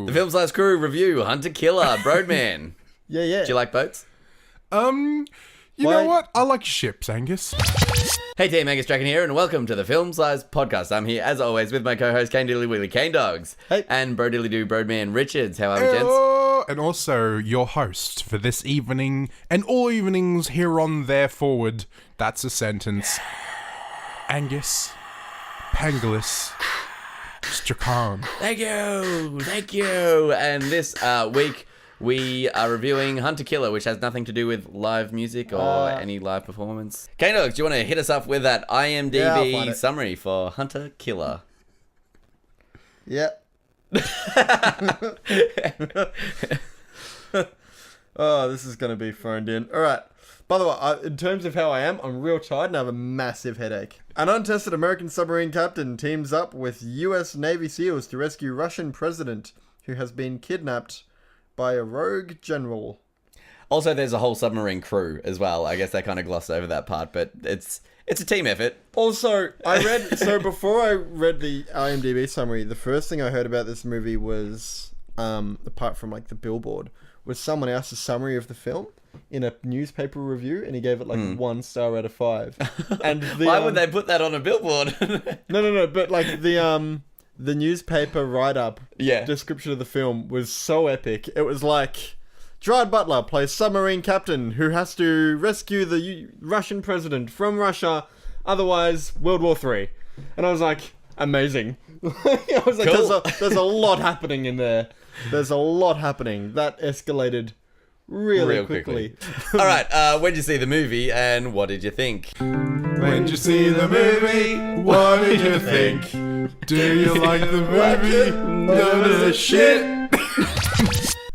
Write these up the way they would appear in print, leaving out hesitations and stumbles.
The Film Slice Crew review Hunter Killer, Broadman. Yeah. Do you like boats? You know what? I like ships, Angus. Hey team, Angus Draken here, and welcome to the Film Slice Podcast. I'm here, as always, with my co-host, Kane Diddly Wiggly Kane Dogs. Hey. And Bro Diddly Doo Broadman Richards. How are we, gents? And also your host for this evening and all evenings here on there forward. That's a sentence. Angus Pangolus Strachan. Thank you. And this week we are reviewing Hunter Killer, which has nothing to do with live music or any live performance. Kane Dogs, do you want to hit us up with that IMDb summary for Hunter Killer? Yeah. Oh, this is going to be phoned in. All right. By the way, in terms of how I am, I'm real tired and I have a massive headache. An untested American submarine captain teams up with U.S. Navy SEALs to rescue Russian president who has been kidnapped by a rogue general. Also, there's a whole submarine crew as well. I guess they kind of glossed over that part, but it's a team effort. Also, before I read the IMDb summary, the first thing I heard about this movie was, apart from like the billboard, was someone else's summary of the film in a newspaper review, and he gave it like 1 star out of 5. And why would they put that on a billboard? No, but like the newspaper write-up description of the film was so epic. It was like, Gerard Butler plays submarine captain who has to rescue the Russian president from Russia, otherwise World War III. And I was like, amazing. I was like, cool. there's a lot happening in there. There's a lot happening. That escalated real quickly. All right, when did you see the movie and what did you think? When did you see the movie? What did you think? Do you like the movie? None of the shit.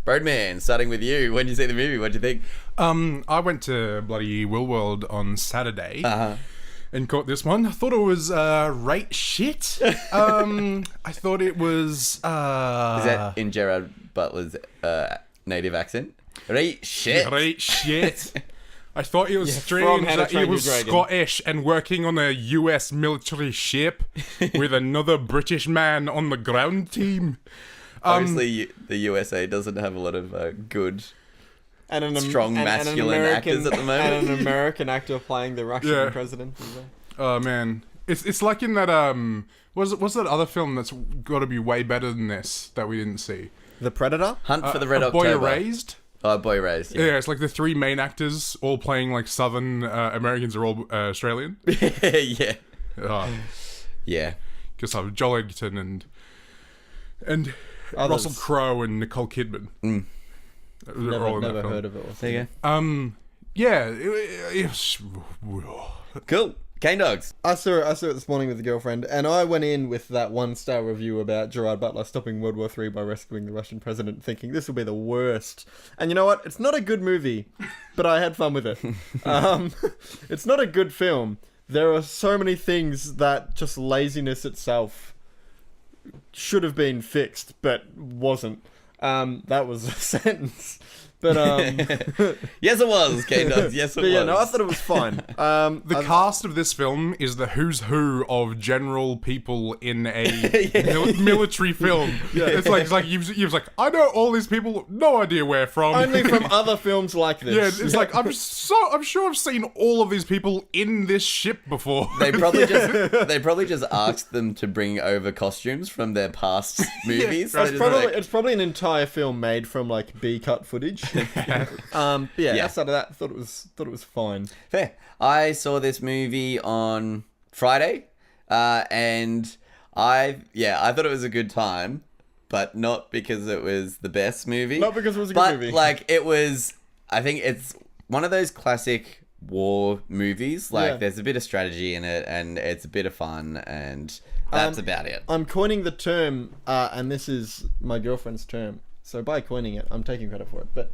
Birdman, starting with you. When did you see the movie? What did you think? I went to bloody Will World on Saturday. And caught this one. I thought it was right shit. I thought it was. Is that in Gerard Butler's native accent? Right shit. Right shit. I thought it was strange that he was Scottish and working on a US military ship with another British man on the ground team. Obviously, the USA doesn't have a lot of good, strong masculine actors at the moment. And an American actor playing the Russian president. Oh man, it's like in that what's that other film that's got to be way better than this that we didn't see? The Predator? Hunt for the Red Boy October. Erased. Oh, Boy Erased. Yeah, it's like the 3 main actors all playing like Southern Americans are all Australian. Yeah. Yeah. Because of Joel Edgerton and Russell Crowe and Nicole Kidman. Never heard of it. There you go. Yeah. It was... Cool. Kane Dogs. I saw it this morning with a girlfriend, and I went in with that 1-star review about Gerard Butler stopping World War III by rescuing the Russian president, thinking this will be the worst. And you know what? It's not a good movie, but I had fun with it. It's not a good film. There are so many things that just laziness itself should have been fixed, but wasn't. That was a sentence. But yes, it was, Kane Dogs. Yes, it was. Yeah, no, I thought it was fine. The cast of this film is the who's who of general people in a military film. Yeah. It's like he was like, I know all these people, no idea where from. Only from other films like this. Yeah, it's like I'm sure I've seen all of these people in this ship before. They probably just asked them to bring over costumes from their past movies. It's probably an entire film made from like B-cut footage. Outside of that, thought it was fine. Fair. I saw this movie on Friday, and I thought it was a good time, but not because it was the best movie. Not because it was a good movie. But like it was, I think it's one of those classic war movies. Like there's a bit of strategy in it, and it's a bit of fun, and that's about it. I'm coining the term, and this is my girlfriend's term. So by coining it, I'm taking credit for it. But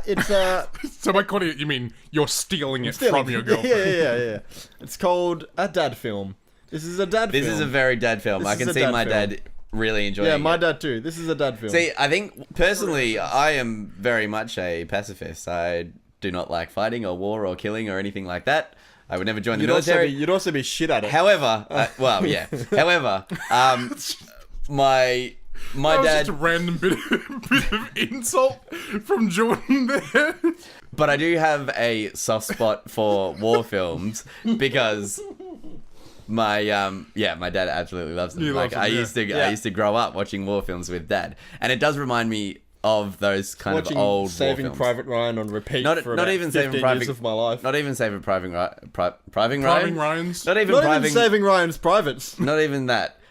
it's... So by coining it, you mean you're stealing it from your girlfriend? Yeah. It's called a dad film. This is a dad film. This is a very dad film. I can see my dad really enjoying it. Yeah, my dad too. This is a dad film. See, I think, personally, I am very much a pacifist. I do not like fighting or war or killing or anything like that. I would never join the military. You'd also be shit at it. However, However, my My That was dad, just a random bit of insult from Jordan there. but I do have a soft spot for war films because my dad absolutely loves them. He Like loves them, I used to grow up watching war films with dad, and it does remind me of those kind Watching of old Saving war films. Private Ryan on repeat Not for about even 15 Saving Private years of my life. Not even Saving Private Ryan. Private Ryan's. Not even Not Private. even Saving Ryan's Privates. Not even that.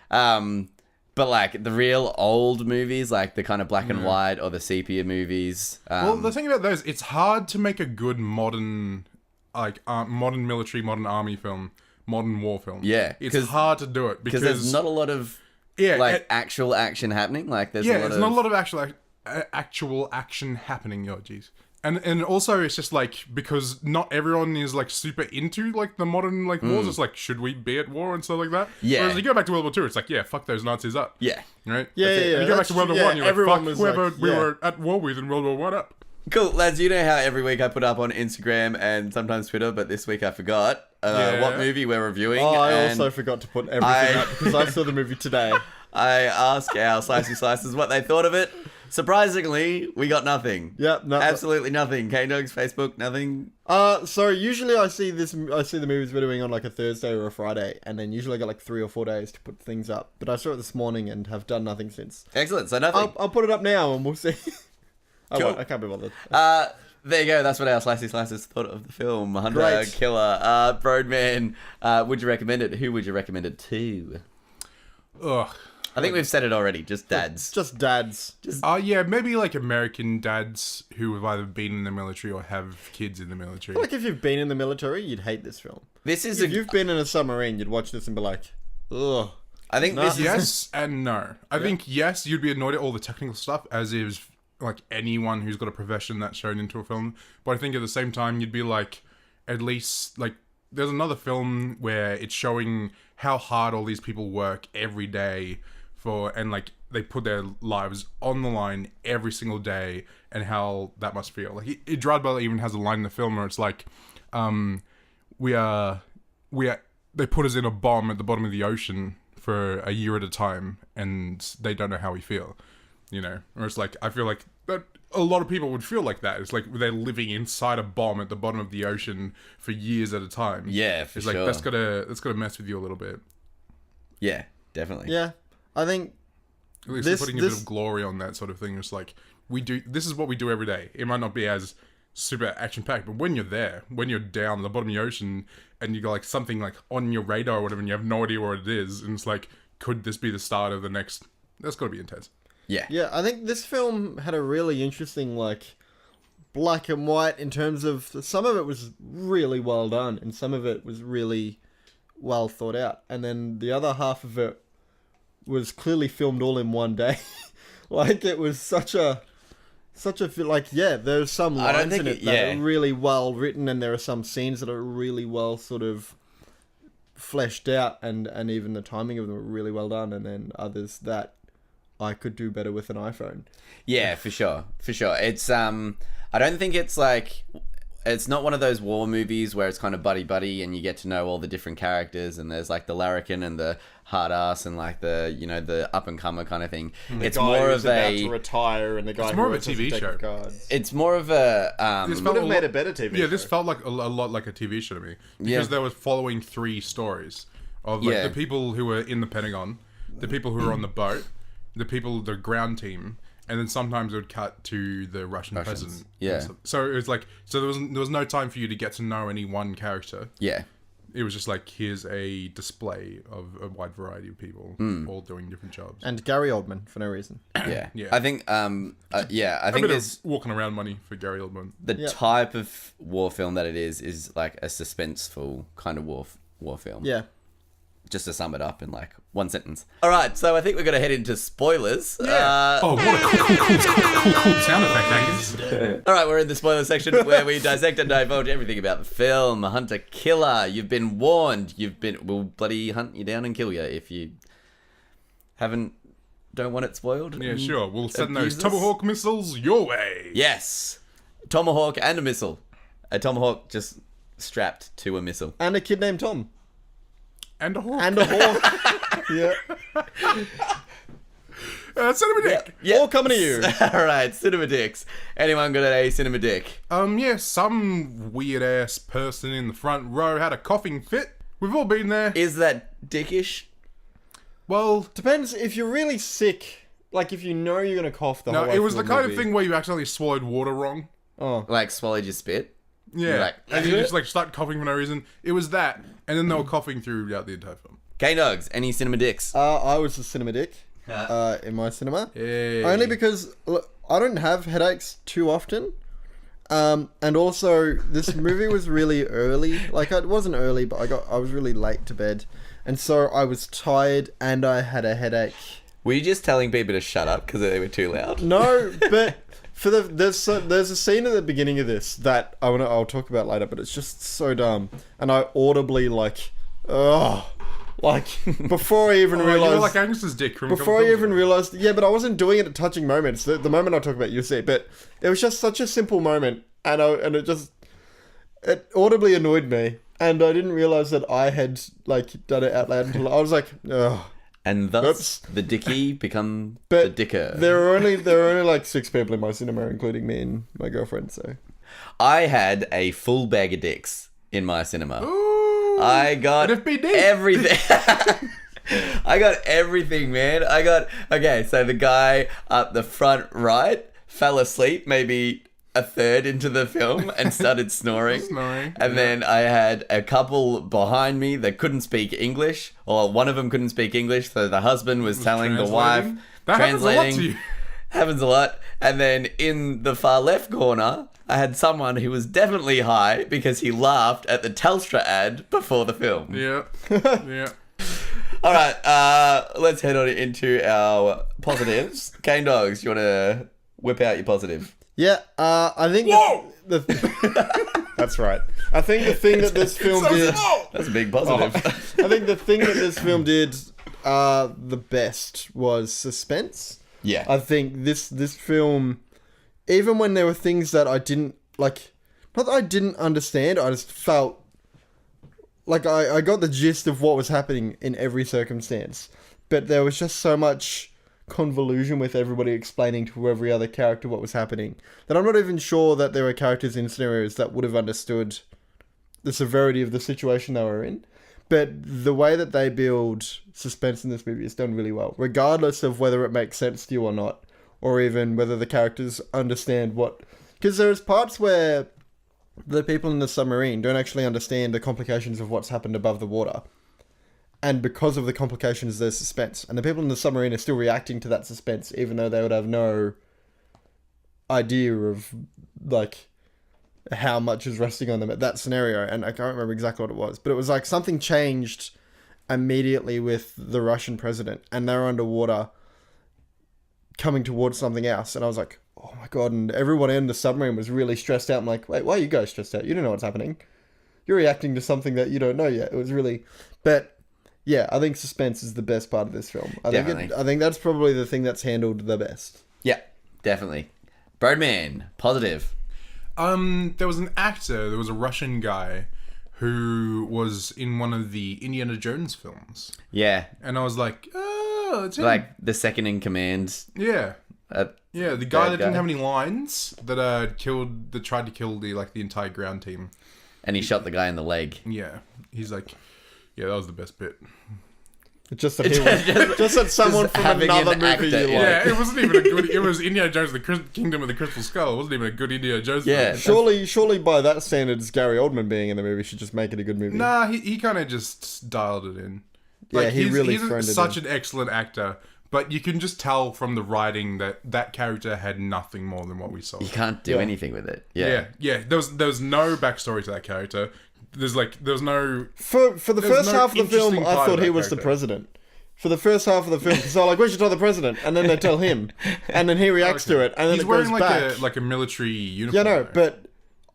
But like the real old movies, like the kind of black and white or the sepia movies. Well, the thing about those, it's hard to make a good modern, modern military, modern army film, modern war film. Yeah, it's hard to do it because there's not a lot of actual action happening. Like there's there's not a lot of actual action happening. Oh, jeez. And also it's just like because not everyone is like super into like the modern like wars. It's like, should we be at war and stuff like that? Yeah. Whereas you go back to World War II, it's like, yeah, fuck those Nazis up. Yeah. Right. Yeah, That's it. yeah, And you go back to World War One, you're like, everyone fuck was whoever like, we yeah. were at war with in World War One up. Cool, lads. You know how every week I put up on Instagram and sometimes Twitter, but this week I forgot what movie we're reviewing. Oh, I and also forgot to put everything up because I saw the movie today. I asked our Slicey Slices what they thought of it. Surprisingly, we got nothing. Yep, no, Absolutely nothing. K-Dogs, Facebook, nothing. So usually I see the movies we're doing on like a Thursday or a Friday, and then usually I get like 3 or 4 days to put things up. But I saw it this morning and have done nothing since. Excellent. So nothing. I'll put it up now and we'll see. Cool. I can't be bothered. There you go. That's what our Slicey Slices thought of the film. Hunter Great. Killer. Broadman. Would you recommend it? Who would you recommend it to? Ugh. I think we've said it already. Just dads. Just dads. Yeah, maybe like American dads who have either been in the military or have kids in the military. Like if you've been in the military, you'd hate this film. This is If you've been in a submarine, you'd watch this and be like, ugh. I think this is. Yes and no. I think yes, you'd be annoyed at all the technical stuff, as is like anyone who's got a profession that's shown into a film. But I think at the same time, you'd be like, at least like there's another film where it's showing how hard all these people work every day and like they put their lives on the line every single day and how that must feel. Like Gerard Butler even has a line in the film where it's like, they put us in a bomb at the bottom of the ocean for a year at a time and they don't know how we feel, you know? Or it's like, I feel like that a lot of people would feel like that. It's like they're living inside a bomb at the bottom of the ocean for years at a time. Yeah, for it's sure. like that's gotta mess with you a little bit. Yeah, definitely. Yeah, I think At least putting a bit of glory on that sort of thing. It's like this is what we do every day. It might not be as super action packed, but when you're there, when you're down at the bottom of the ocean and you got like something like on your radar or whatever, and you have no idea what it is, and it's like, could this be the start of the next? That's got to be intense. Yeah. Yeah, I think this film had a really interesting, like, black and white in terms of... Some of it was really well done, and some of it was really well thought out. And then the other half of it was clearly filmed all in one day. Like, it was such a... Like, yeah, there's some lines in it that are really well written, and there are some scenes that are really well sort of fleshed out, and even the timing of them are really well done, and then others that... I could do better with an iPhone. Yeah, for sure. For sure. It's I don't think it's like it's not one of those war movies where it's kind of buddy and you get to know all the different characters and there's like the larrikin and the hard ass and like the, you know, the up and comer kind of thing. It's more of about to retire and the guy it's more who of a TV show. It's more of a this would have made a better TV show. Yeah, this felt like a lot like a TV show to me because they were following 3 stories of like the people who were in the Pentagon, the people who were on the boat, the ground team, and then sometimes it would cut to the Russian president. Yeah. So it was like, there was no time for you to get to know any one character. Yeah. It was just like, here's a display of a wide variety of people, all doing different jobs. And Gary Oldman for no reason. Yeah. Yeah. I think I think there's walking around money for Gary Oldman. the type of war film that it is like a suspenseful kind of war film. Yeah. Just to sum it up in like one sentence. All right, so I think we're going to head into spoilers. Yeah. What a cool sound effect, Angus. All right, we're in the spoiler section where we dissect and divulge everything about the film. Hunter Killer, you've been warned. We'll bloody hunt you down and kill you if you don't want it spoiled. Yeah, sure. We'll send those abuse us. Tomahawk missiles your way. Yes. Tomahawk and a missile. A Tomahawk just strapped to a missile. And a kid named Tom. And a hawk. And a hawk. Yeah. Cinema Dick. Yeah. All coming to you. All right, cinema dicks. Anyone got a cinema dick? Yeah, some weird ass person in the front row had a coughing fit. We've all been there. Is that dickish? Well, Depends if you're really sick. Like if you know you're gonna cough the whole no, way it was through the kind of movie. thing where you accidentally swallowed water wrong. Oh, Like swallowed your spit? Yeah, Like- and you just like start coughing for no reason. It was that, and then they were coughing throughout the entire film. K-Dogs, any cinema dicks? I was the cinema dick in my cinema. Hey. Only because look, I don't have headaches too often. And also this movie was really early. Like it wasn't early, but I was really late to bed. And so I was tired and I had a headache. Were you just telling people to shut up because they were too loud? No, but there's a scene at the beginning of this that I'll talk about later, but it's just so dumb. And I audibly before I even You realized were like Angus's dick from before I even realized, yeah, but I wasn't doing it at touching moments. The moment I talk about, you'll see. But it was just such a simple moment, and it audibly annoyed me, and I didn't realize that I had like done it out loud until I was like, ugh. And thus, Oops. the dickie become But the dicker. there were only like 6 people in my cinema, including me and my girlfriend. So I had a full bag of dicks in my cinema. Ooh, I got NFBD. everything. I got everything, man. Okay, so the guy up the front right fell asleep maybe a third into the film and started snoring. And then I had a couple behind me that couldn't speak English, or one of them couldn't speak English, so the husband was telling the wife, That happens a lot to you. Happens a lot. And then in the far left corner, I had someone who was definitely high because he laughed at the Telstra ad before the film. Yeah. Yeah. All right, let's head on into our positives. Cane Dogs, you want to whip out your positive? yeah, I think that's right. I think the thing that this film did. That's a big positive. I think the thing that this film did the best was suspense. Yeah. I think this film, even when there were things that I didn't like, not that I didn't understand, I just felt like I got the gist of what was happening in every circumstance. But there was just so much convolution with everybody explaining to every other character what was happening that I'm not even sure that there were characters in scenarios that would have understood the severity of the situation they were in. But the way that they build suspense in this movie is done really well, regardless of whether it makes sense to you or not, or even whether the characters understand what... Because there's parts where the people in the submarine don't actually understand the complications of what's happened above the water. And because of the complications, there's suspense. And the people in the submarine are still reacting to that suspense, even though they would have no idea of, like, how much is resting on them at that scenario. And I can't remember exactly what it was. But it was like something changed immediately with the Russian president. And they were underwater coming towards something else. And I was like, oh my God. And everyone in the submarine was really stressed out. I'm like, wait, why are you guys stressed out? You don't know what's happening. You're reacting to something that you don't know yet. It was really... But... yeah, I think suspense is the best part of this film. I think that's probably the thing that's handled the best. Yeah, definitely. Birdman, positive. There was an actor, there was a Russian guy who was in one of the Indiana Jones films. Yeah. And I was like, oh, it's him. Like the second in command. Yeah. Yeah, the guy that didn't guy. have any lines that tried to kill the entire ground team. And he shot the guy in the leg. Yeah. He's like, yeah, that was the best bit. Just that just that someone from having another an movie actor, you like. Yeah, it wasn't even a good... It was Indiana Jones, the Kingdom of the Crystal Skull. It wasn't even a good Indiana Jones Yeah. film. Surely by that standards, Gary Oldman being in the movie should just make it a good movie. Nah, he kind of just dialed it in. Yeah, he really he's phoned it such in. an excellent actor, but you can just tell from the writing that character had nothing more than what we saw. You can't do anything with it. Yeah. Yeah. There was no backstory to that character. There was no... For the There's first no half of the film, interesting I part thought of he that was the character. president. For the first half of the film, so like, we should tell the president, and then they tell him, and then he reacts to it, and then He's it goes wearing back. a military uniform. Yeah, no, though. but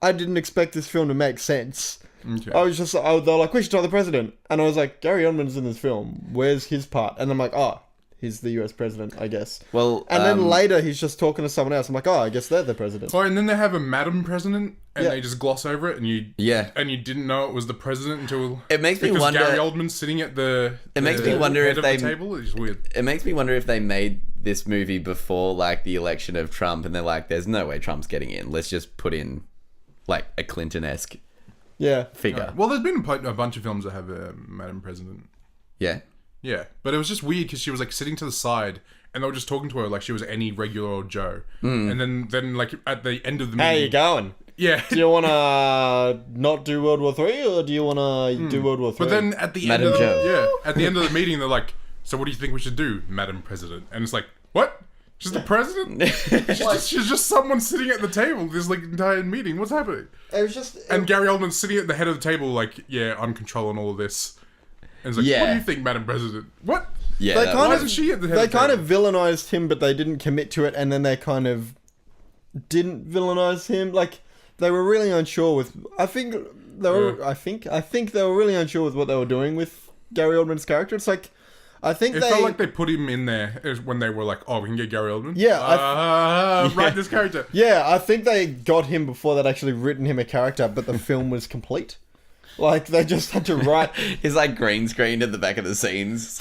I didn't expect this film to make sense. Okay. I was just, they were like, we should tell the president. And I was like, Gary Oldman's in this film. Where's his part? And I'm like, oh, he's the US president, I guess. Well, And then later, he's just talking to someone else. I'm like, oh, I guess they're the president. Oh, and then they have a Madam President, and Yeah. they just gloss over it, and you didn't know it was the president until It makes me because wonder- Gary Oldman's sitting at the It makes me wonder head if of they- the table. It's weird. it makes me wonder if they made this movie before like the election of Trump, and they're like, "There's no way Trump's getting in. Let's just put in like a Clinton-esque figure." Well, there's been a bunch of films that have Madam President. Yeah. Yeah, but it was just weird because she was like sitting to the side, and they were just talking to her like she was any regular old Joe. And then like at the end of the meeting, How you going? yeah. Do you want to not do World War 3 or do you want to do World War 3? But then at the Madam end of Joe. at the end of the meeting, they're like, "So what do you think we should do, Madam President?" And it's like, "What? She's the president? she's just someone sitting at the table this like entire meeting. What's happening?" It was just... And Gary Oldman's sitting at the head of the table, like, "Yeah, I'm controlling all of this." And it's like, Yeah. "What do you think, Madam President? What?" Yeah. They that kind Why was- of- isn't she at the head They of the kind table? of villainized him, but they didn't commit to it, and then they kind of didn't villainize him. Like, they were really unsure with... I think they were really unsure with what they were doing with Gary Oldman's character. It's like... I think It they... felt like they put him in there when they were like, "Oh, we can get Gary Oldman." Yeah, write this character. Yeah, I think they got him before they'd actually written him a character, but the film was complete. Like, they just had to write... He's like green screened at the back of the scenes.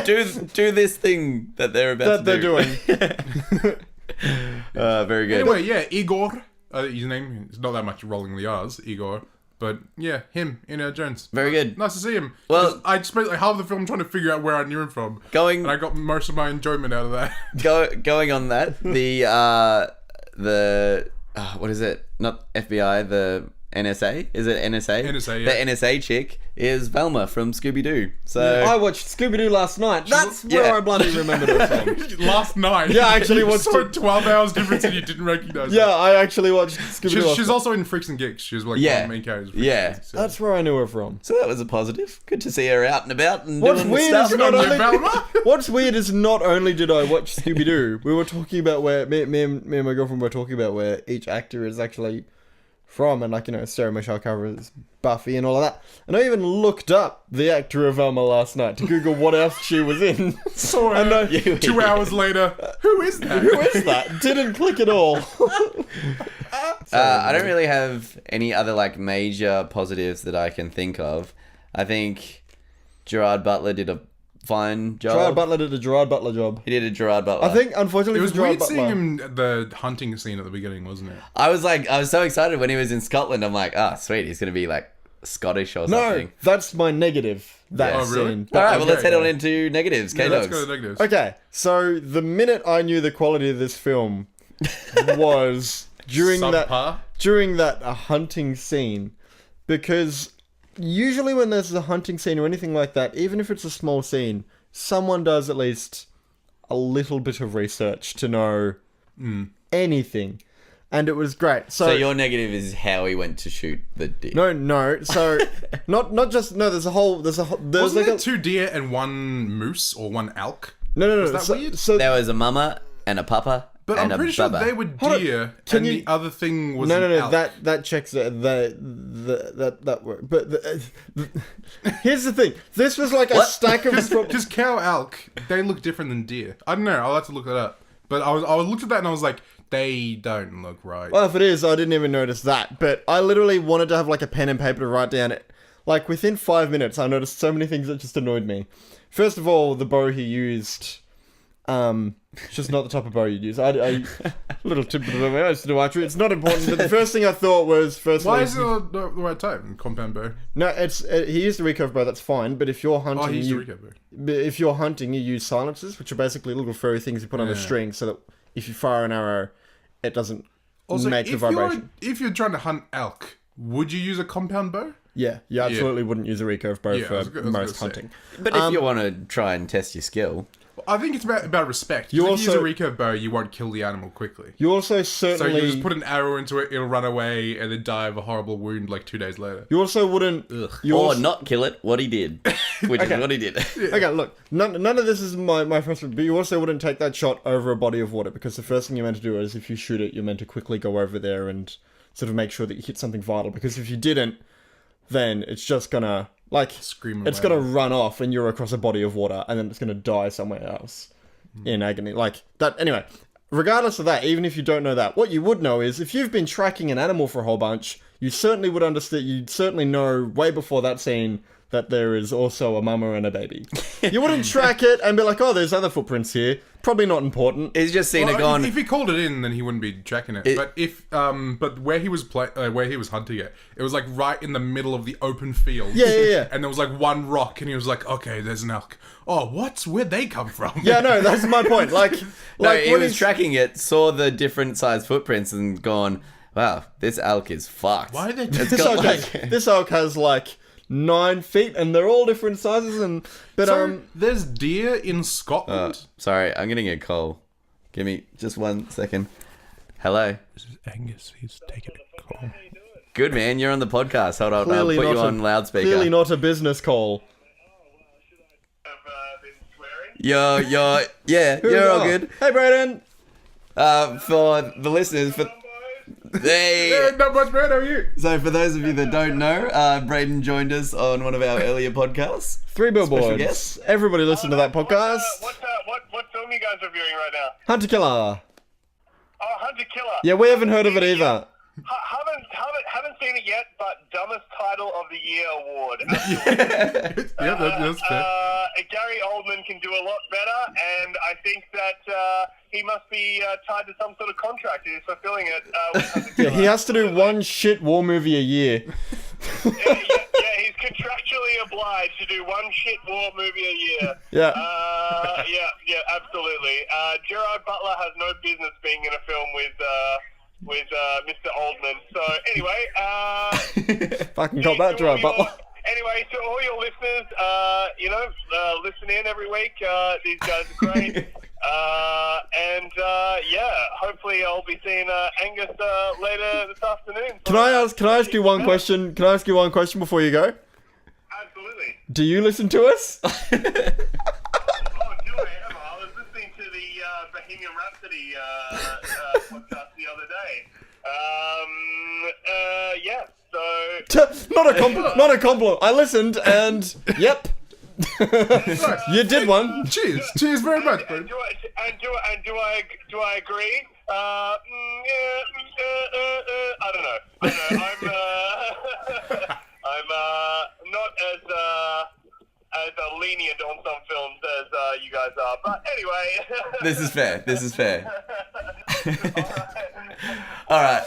Do this thing that they're about that to they're do. doing. Very good. Anyway, yeah, Igor. His name is not that much rolling the R's, Igor. But yeah, him, Indiana Jones. Very good. Nice to see him. Well- 'Cause I spent like half the film trying to figure out where I knew him from. Going And I got most of my enjoyment out of that. going on that, the what is it? Not FBI, the NSA? Is it NSA? NSA, yeah. The NSA chick is Velma from Scooby-Doo. So I watched Scooby-Doo last night. That's where yeah. I bloody remembered her from. Last night. Yeah, I actually You watched saw it. 12 hours difference and you didn't recognize Yeah, her. I actually watched Scooby-Doo last She's night. also in Freaks and Geeks. She's like Yeah. one of the main characters. of Freaks Yeah. and Geeks, so. That's where I knew her from. So that was a positive. Good to see her out and about and What's doing weird stuff. is not on only... you, Velma. What's weird is not only did I watch Scooby-Doo, we were talking about where... Me and my girlfriend were talking about where each actor is actually from, and like, you know, Sarah Michelle Gellar is Buffy and all of that. And I even looked up the actor of Velma last night to Google what else she was in. So, And I- 2 hours later, who is that? Who is that? Didn't click at all. I don't really have any other like major positives that I can think of. I think Gerard Butler did a fine job. Gerard Butler did a Gerard Butler job. He did a Gerard Butler. I think, unfortunately, It was for Gerard weird Butler, seeing him at the hunting scene at the beginning, wasn't it? I was so excited when he was in Scotland. I'm like, sweet, he's gonna be like Scottish or No, something. that's my negative. That Yeah. Oh, really? scene. All right, well, let's Okay. head on into negatives. Yeah, K-Dogs. let's go to the negatives. Okay, so the minute I knew the quality of this film was during Subpar. that hunting scene, because usually when there's a hunting scene or anything like that, even if it's a small scene, someone does at least a little bit of research to know anything, and it was great. So your negative is how he went to shoot the deer. No. So not just no. There's Wasn't like there a 2 deer and 1 moose or 1 elk? no. Was that so, weird? So There was a mama and a papa. But and I'm a pretty sure bubba. they were Hold on. deer, Can and you- the other thing was no. an elk. That checks that word. But here's the thing. This was like a stack of. Because cow elk, they look different than deer. I don't know. I'll have to look that up. But I looked at that and I was like, they don't look right. Well, if it is, I didn't even notice that. But I literally wanted to have like a pen and paper to write down it. Like within 5 minutes, I noticed so many things that just annoyed me. First of all, the bow he used. It's just not the type of bow you'd use. I little tip of the way. It's not important. But the first thing I thought was Why is it the right type? Compound bow. No, he used the recurve bow. That's fine. But if you're hunting, Oh, he used the recurve bow. But if you're hunting, you use silencers, which are basically little furry things you put on a Yeah. string, so that if you fire an arrow, it doesn't Also, make the if vibration. if you're trying to hunt elk, would you use a compound bow? Yeah, you absolutely wouldn't use a recurve bow Yeah, I for was gonna most say. hunting. But if you want to try and test your skill, I think it's about respect. You If also- you use a recurve bow, you won't kill the animal quickly. You also So certainly you just put an arrow into it, it'll run away, and then die of a horrible wound like 2 days later. you also wouldn't. You or also, not kill it, what he did, which is what he did. Okay, look, none of this is my first one, but you also wouldn't take that shot over a body of water, because the first thing you're meant to do is if you shoot it, you're meant to quickly go over there and sort of make sure that you hit something vital, because if you didn't, then it's just gonna, like, Scream it's away. gonna run off and you're across a body of water, and then it's gonna die somewhere else in agony. Like, that, anyway, regardless of that, even if you don't know that, what you would know is, if you've been tracking an animal for a whole bunch, you certainly would understand, you'd certainly know way before that scene that there is also a mama and a baby. You wouldn't track it and be like, oh, there's other footprints here. Probably not important. He's just seen it gone. If he called it in, then he wouldn't be tracking it. But where he was hunting it, it was like right in the middle of the open field. Yeah. And there was like one rock, and he was like, "Okay, there's an elk. Oh, where'd they come from?" Yeah, no, that's my point. No, he was tracking it, saw the different size footprints, and gone, "Wow, this elk is fucked." Why are they? This elk has like 9 feet, and they're all different sizes. There's deer in Scotland. Sorry, I'm getting a call. Give me just 1 second. Hello. This is Angus. He's taking a call. Good, man. You're on the podcast. Hold on. Clearly I'll put you not on loudspeaker. Clearly not a business call. You're all good. Hey, Brayden. For the listeners, Hey, not much better. How are you? So for those of you that don't know, Braden joined us on one of our earlier podcasts. 3 billboards. guest. Everybody listen to that podcast. What film are you guys reviewing right now? Hunter Killer. Oh, Hunter Killer. Yeah, we haven't heard of it either. Haven't seen it yet, but dumbest title of the year award. Yeah, that's fair. Gary Oldman can do a lot better, and I think that he must be tied to some sort of contract. He's fulfilling it. With Hunter Killer. Yeah, he has to do one shit war movie a year. yeah, he's contractually obliged to do one shit war movie a year. Yeah. Yeah, absolutely. Gerard Butler has no business being in a film with Mr. Oldman. So anyway, Fucking got that, Gerard Butler. Anyway, to all your listeners, listen in every week. These guys are great. Hopefully I'll be seeing Angus later this afternoon. Can I ask you one question? Can I ask you one question before you go? Absolutely. Do you listen to us? Oh, do I? I was listening to the Bohemian Rhapsody podcast the other day. Yeah. So Not a compliment. I listened and yep. You did one. Cheers very much, bro. Do I agree? I don't know. I'm not as lenient on some films as you guys are, but anyway. This is fair. All right.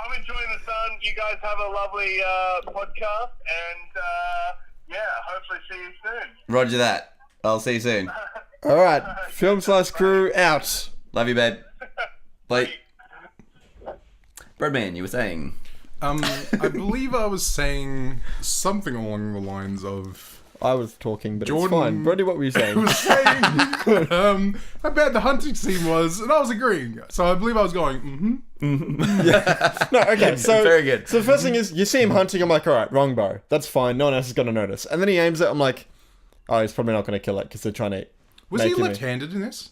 I'm enjoying the sun. You guys have a lovely podcast, and hopefully see you soon. Roger that. I'll see you soon. All right. Film/crew out. Love you, babe. Bye. Birdman, you were saying? I believe I was saying something along the lines of... I was talking, but Jordan, it's fine. Brody, what were you saying? I was saying how bad the hunting scene was, and I was agreeing. So I believe I was going, No, okay, so... Very good. So the first thing is, you see him hunting, I'm like, alright, wrong bow. That's fine, no one else is going to notice. And then he aims it, I'm like, oh, he's probably not going to kill it, because they're trying to... Was he left-handed in this?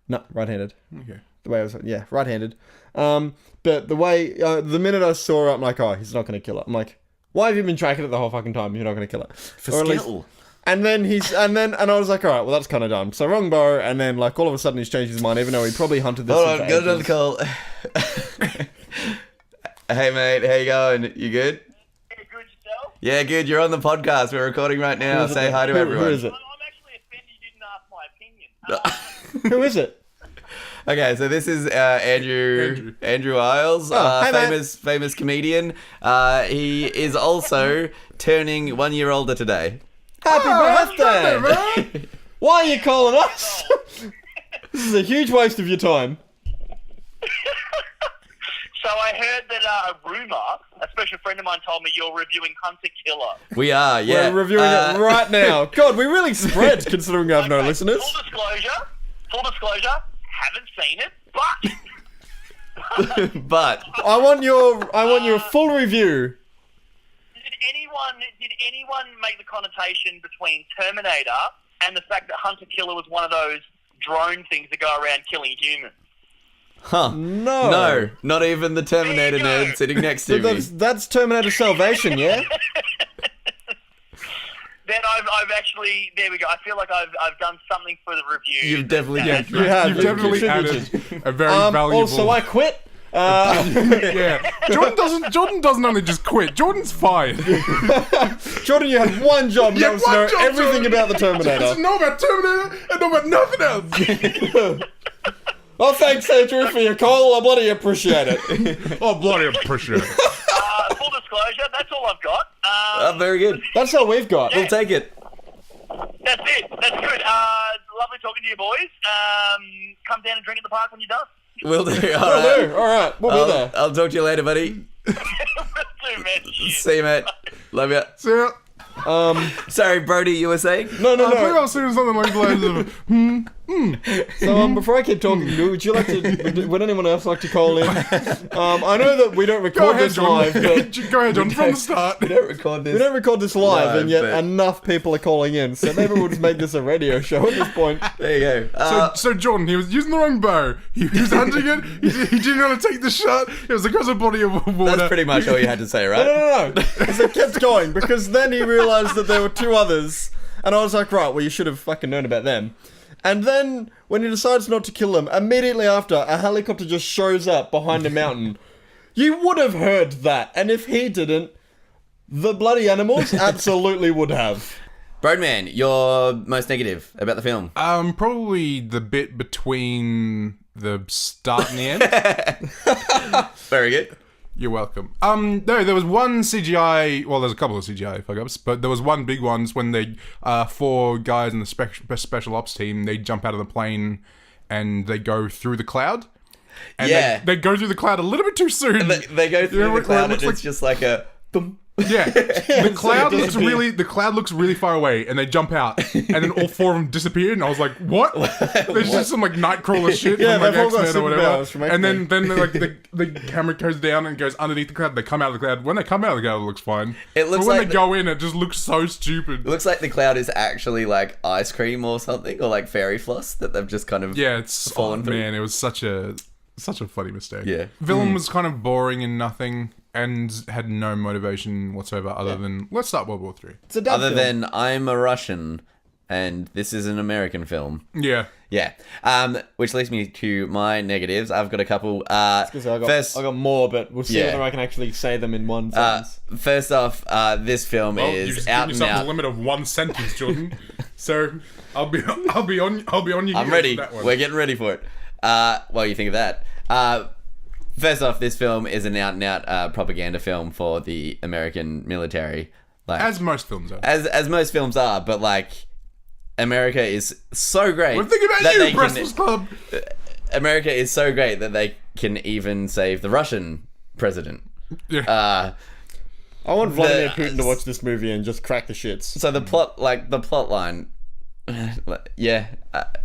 No, right-handed. Okay. The way I was... Yeah, right-handed. But the way... the minute I saw it, I'm like, oh, he's not going to kill it. I'm like... Why have you been tracking it the whole fucking time? You're not going to kill it. For skill. And then and I was like, all right, well, that's kind of dumb. So wrong bow, and then like all of a sudden he's changed his mind, even though he probably hunted this. Hold on, got another call. Hey mate, how you going? You good? Yeah, good yourself? Yeah, good. You're on the podcast. We're recording right now. Say hi to everyone. Who is it? I'm actually offended you didn't ask my opinion. Who is it? Okay, so this is Andrew Isles, hey, famous comedian. He is also turning 1 year older today. Happy birthday! Why are you calling us? This is a huge waste of your time. So I heard that a rumour, a special friend of mine told me you're reviewing Hunter Killer. We are, yeah. We're reviewing it right now. God, we really spread considering we have no listeners. Full disclosure, haven't seen it, but But I want your full review. Did anyone make the connotation between Terminator and the fact that Hunter Killer was one of those drone things that go around killing humans? No, not even the Terminator nerd sitting next to me. That's Terminator Salvation, yeah. Then I've actually, there we go. I feel like I've done something for the review. You've definitely You have. You've definitely added a very valuable... Also, I quit. Yeah, Jordan doesn't only just quit. Jordan's fired. Jordan, you had one job. You Yeah, to know one job, everything Jordan. about the Terminator. Just know about Terminator and know about nothing else. Oh, thanks, Andrew, for your call. I bloody appreciate it. Oh, bloody appreciate it. Full disclosure, that's all I've got. Very good. That's all we've got. We'll take it. That's it. That's good. Lovely talking to you boys. Come down and drink at the park when you're done. We'll do. Will All right. do. All right, we'll be there. I'll talk to you later, buddy. Will do, man. Cheers. See you, mate. Love you. See ya. Sorry, Brody, you were saying? No, I think I was saying something like So before I keep talking, would you like to? Would anyone else like to call in? I know that we don't Go record ahead, this John. live, but Go ahead, John. From the start. We don't record this. we don't record this live, No, and yet but- enough people are calling in. So maybe we'll just make this a radio show at this point. There you go. So Jordan, he was using the wrong bow. He was hunting it. He didn't want to take the shot. It was across a body of water. That's pretty much all you had to say, right? No. Because it kept going. Because then he realised that there were two others, and I was like, right, well, you should have fucking known about them. And then when he decides not to kill them, immediately after, a helicopter just shows up behind a mountain. You would have heard that, and if he didn't, the bloody animals absolutely would have. Broadman, you're most negative about the film. Probably the bit between the start and the end. Very good. You're welcome. No, there was one CGI. Well, there's a couple of CGI fuck-ups, but there was one big one when they, four guys in the special ops team, they jump out of the plane and they go through the cloud. And Yeah. they go through the cloud a little bit too soon. They go through Yeah, the where it cloud and looks it's like- just like a... Boom. Yeah, the cloud so it looks really. The cloud looks really far away, and they jump out, and then all four of them disappeared, and I was like, "What?" There's just some like Nightcrawler shit Yeah, from like they've all got X-Men or superpowers from whatever. And X-Men. then like the camera goes down and goes underneath the cloud. They come out of the cloud. When they come out of the cloud, it looks fine. It looks but when like they go in, it just looks so stupid. It looks like the cloud is actually like ice cream or something, or like fairy floss that they've just kind of... Yeah, it's Fallen through. man. It was such a funny mistake. Yeah. Villain was kind of boring and nothing, and had no motivation whatsoever other than let's start World War III. It's a dumb Other film. than I'm a Russian and this is an American film. Yeah. Yeah. Which leads me to my negatives. I've got a couple. Because I got more, but we'll see Yeah. whether I can actually say them in one sentence. First off, this film Well, you've is just out given and yourself out. a limit of one sentence, Jordan. So I'll be on you. I'm heels ready. with that one. We're getting ready for it. Well, you think of that. First off, this film is an out-and-out propaganda film for the American military. Like, As most films are. as most films are, but like, America is so great. We're thinking about that you, they can- Breakfast Club. America is so great that they can even save the Russian president. Yeah. I want Vladimir the- Putin to watch this movie and just crack the shits. So the plot line, yeah,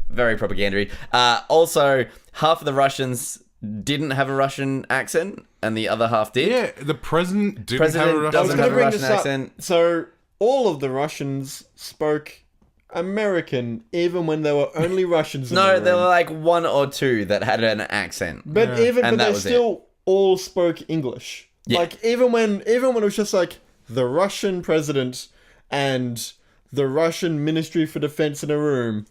very propagandary. Also, half of the Russians didn't have a Russian accent, and the other half did. Yeah, the president didn't President have a Russian doesn't I was have gonna a bring Russian this up. accent. So all of the Russians spoke American, even when there were only Russians. In No, the there were room. like one or two that had an accent. But Yeah. even And but that they was still all spoke English. Yeah. Like even when it was just like the Russian president and the Russian Ministry for Defense in a room,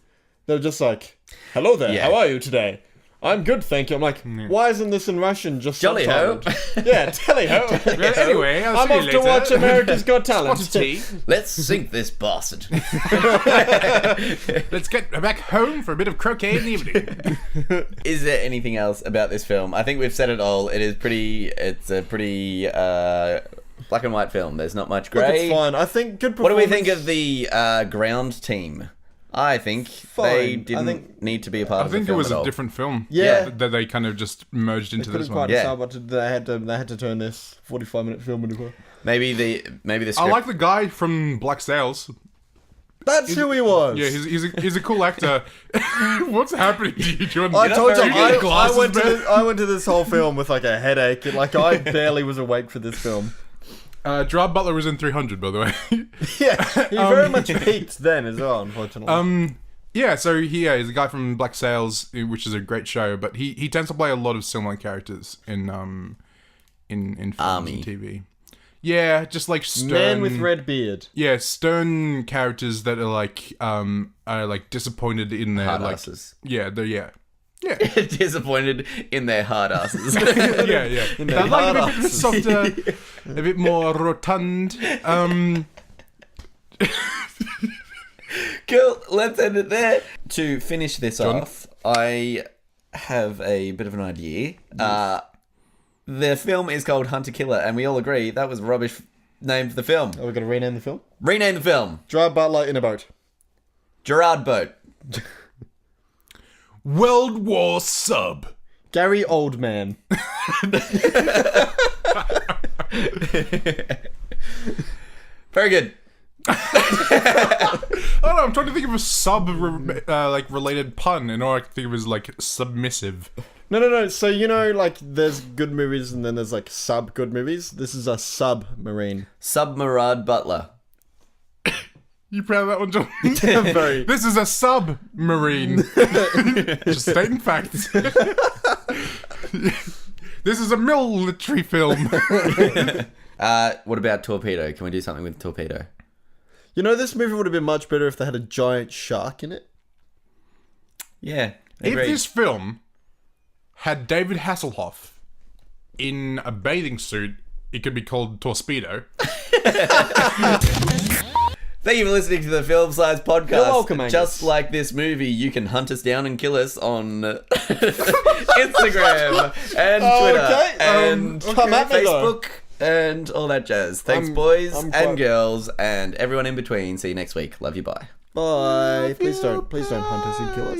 they were just like, "Hello there, Yeah. how are you today? I'm good, thank you." I'm like, why isn't this in Russian? Just Jolly ho. subtitled? Yeah, tally ho. Well, anyway, I'll I'm see you off later. to watch America's Got Talent. Spot of tea. Let's sink this bastard. Let's get back home for a bit of croquet in the evening. Is there anything else about this film? I think we've said it all. It's a pretty black and white film. There's not much Look, grey. it's fine. I think good What do performance. we think of the ground team? I think they Fine. didn't I think- need to be a part I of the think it film was at a all. different film. Yeah. That they kind of just merged into Couldn't this quite one. Yeah. decide what to, they had to turn this 45-minute film into a... Maybe the script. I like the guy from Black Sails. That's who he was. Yeah, he's a cool actor. What's happening to you, Jordan? I told you, very good. I Glasses, went to man. this, I went to this whole film with like a headache. Like I barely was awake for this film. Gerard Butler was in 300, by the way. Yeah, he very much peaked then as well. Unfortunately, Yeah, so he's a guy from Black Sails, which is a great show, but he tends to play a lot of similar characters in films Army. and TV. Yeah, just like stern man with red beard. Yeah, stern characters that are like disappointed in their Hard like asses. yeah, Yeah. disappointed in their hard asses. yeah. I'd like a bit softer, a bit more rotund. Cool, let's end it there. To finish this off, I have a bit of an idea. The film is called Hunter Killer, and we all agree that was a rubbish name for the film. Are we going to rename the film? Rename the film. Gerard Butler in a boat. Gerard Boat. World War Sub. Gary Oldman. Very good. I don't know, I'm trying to think of a related pun, and all I can think of is like submissive. No. So, you know, like, there's good movies and then there's, like, sub-good movies. This is a submarine. Submarine Butler. You proud of that one, John? Very. This is a submarine. Just stating facts. This is a military film. What about Torpedo? Can we do something with Torpedo? You know, this movie would have been much better if they had a giant shark in it. Yeah. If Agreed. this film had David Hasselhoff in a bathing suit, it could be called Torpedo. Thank you for listening to the Film Size Podcast. You're welcome, Angus. Just like this movie, you can hunt us down and kill us on Instagram and Twitter Okay. and Come at me, though. Facebook and all that jazz. Thanks, I'm boys quite- and girls and everyone in between. See you next week. Love you. Bye. Bye. Please don't hunt us and kill us.